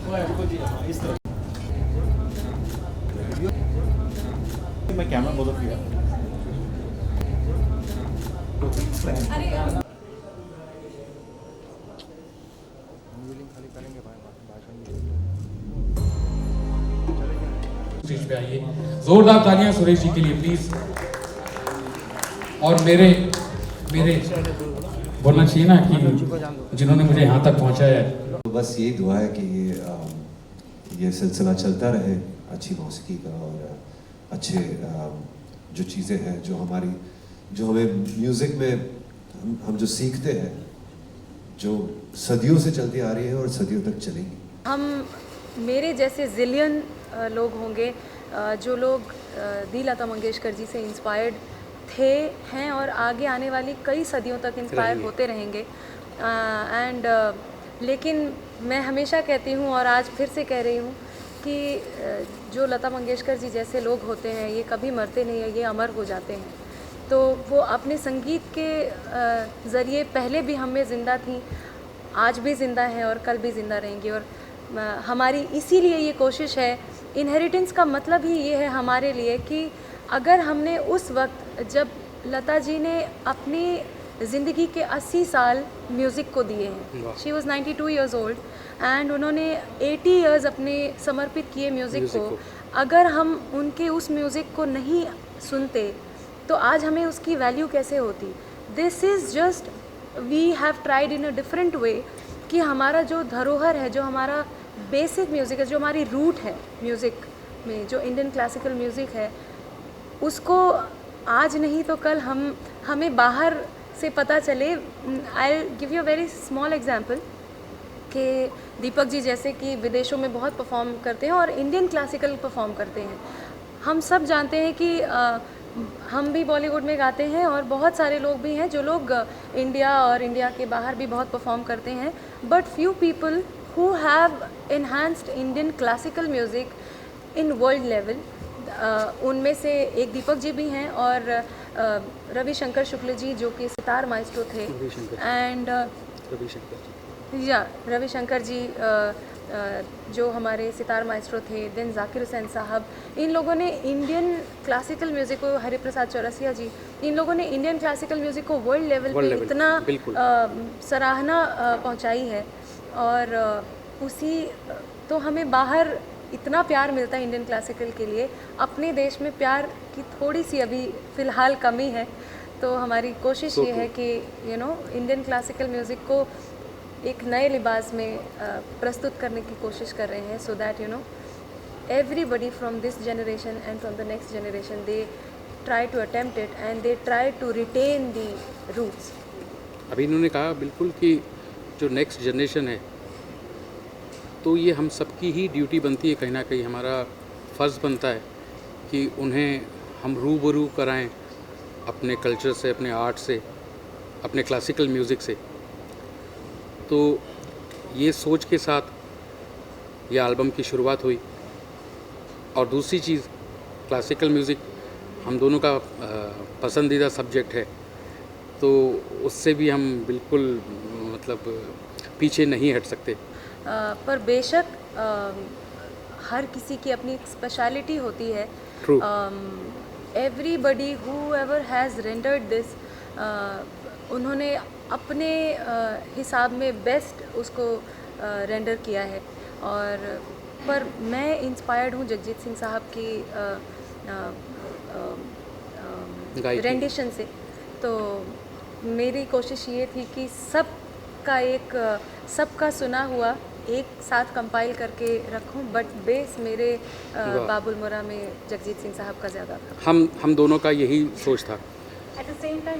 इस तरह मैं कैमरा बहुत किया। स्टेज पे आइए, जोरदार तालियां सुरेश जी के लिए प्लीज। और मेरे बोलना चाहिए ना कि जिन्होंने मुझे यहाँ तक पहुँचाया है। तो बस यही दुआ है कि ये सिलसिला चलता रहे, अच्छी मौसीकी का और अच्छे जो चीज़ें हैं जो हमें म्यूज़िक में हम जो सीखते हैं, जो सदियों से चलती आ रही है और सदियों तक चलेगी। हम मेरे जैसे जिलियन लोग होंगे जो लोग दी लता मंगेशकर जी से इंस्पायर्ड थे, हैं और आगे आने वाली कई सदियों तक इंस्पायर होते रहेंगे। लेकिन मैं हमेशा कहती हूँ और आज फिर से कह रही हूँ कि जो लता मंगेशकर जी जैसे लोग होते हैं ये कभी मरते नहीं है, ये अमर हो जाते हैं। तो वो अपने संगीत के ज़रिए पहले भी हम में ज़िंदा थी, आज भी ज़िंदा हैं और कल भी ज़िंदा रहेंगी। और हमारी इसीलिए ये कोशिश है, इनहेरिटेंस का मतलब ही ये है हमारे लिए कि अगर हमने उस वक्त जब लता जी ने अपनी ज़िंदगी के 80 साल म्यूज़िक को दिए हैं, she was 92 years old and उन्होंने 80 ईयर्स अपने समर्पित किए म्यूज़िक को, अगर हम उनके उस म्यूज़िक को नहीं सुनते तो आज हमें उसकी वैल्यू कैसे होती। This is just we have tried in a different way कि हमारा जो धरोहर है, जो हमारा बेसिक म्यूज़िक है, जो हमारी रूट है म्यूज़िक में, जो इंडियन क्लासिकल म्यूज़िक है, उसको आज नहीं तो कल हमें बाहर से पता चले। I give you a very small example कि दीपक जी जैसे कि विदेशों में बहुत परफॉर्म करते हैं और इंडियन क्लासिकल परफॉर्म करते हैं। हम सब जानते हैं कि हम भी बॉलीवुड में गाते हैं और बहुत सारे लोग भी हैं जो लोग इंडिया और इंडिया के बाहर भी बहुत परफॉर्म करते हैं, but few people who have enhanced Indian classical music in world level. उनमें से एक दीपक जी भी हैं और रविशंकर शुक्ल जी जो कि सितार माइस्ट्रो थे, एंड रविशंकर जी जो हमारे सितार माइस्ट्रो थे, देन जाकिर हुसैन साहब। इन लोगों ने इंडियन क्लासिकल म्यूज़िक को, हरिप्रसाद चौरसिया जी, इन लोगों ने इंडियन क्लासिकल म्यूज़िक को वर्ल्ड लेवल पे इतना सराहना पहुंचाई है। और उसी तो हमें बाहर इतना प्यार मिलता है इंडियन क्लासिकल के लिए, अपने देश में प्यार की थोड़ी सी अभी फ़िलहाल कमी है। तो हमारी कोशिश ये है कि इंडियन क्लासिकल म्यूज़िक को एक नए लिबास में प्रस्तुत करने की कोशिश कर रहे हैं, so that everybody from this generation and from the next generation, they try to attempt it and they try to retain the roots. अभी इन्होंने कहा बिल्कुल कि जो नेक्स्ट जनरेशन है, तो ये हम सबकी ही ड्यूटी बनती है, कहीं ना कहीं हमारा फ़र्ज़ बनता है कि उन्हें हम रूबरू कराएं अपने कल्चर से, अपने आर्ट से, अपने क्लासिकल म्यूज़िक से। तो ये सोच के साथ ये एल्बम की शुरुआत हुई। और दूसरी चीज़, क्लासिकल म्यूज़िक हम दोनों का पसंदीदा सब्जेक्ट है, तो उससे भी हम बिल्कुल मतलब पीछे नहीं हट सकते। पर बेशक हर किसी की अपनी एक स्पेशलिटी होती है। Everybody who ever has rendered this, उन्होंने अपने हिसाब में बेस्ट उसको रेंडर किया है। और पर मैं इंस्पायर्ड हूँ जगजीत सिंह साहब की रेंडिशन से। तो मेरी कोशिश ये थी कि सबका सुना हुआ एक साथ कंपाइल करके रखूं, बट बेस मेरे बाबुल मोरा में जगजीत सिंह साहब का ज़्यादा था। हम दोनों का यही सोच था। At the same time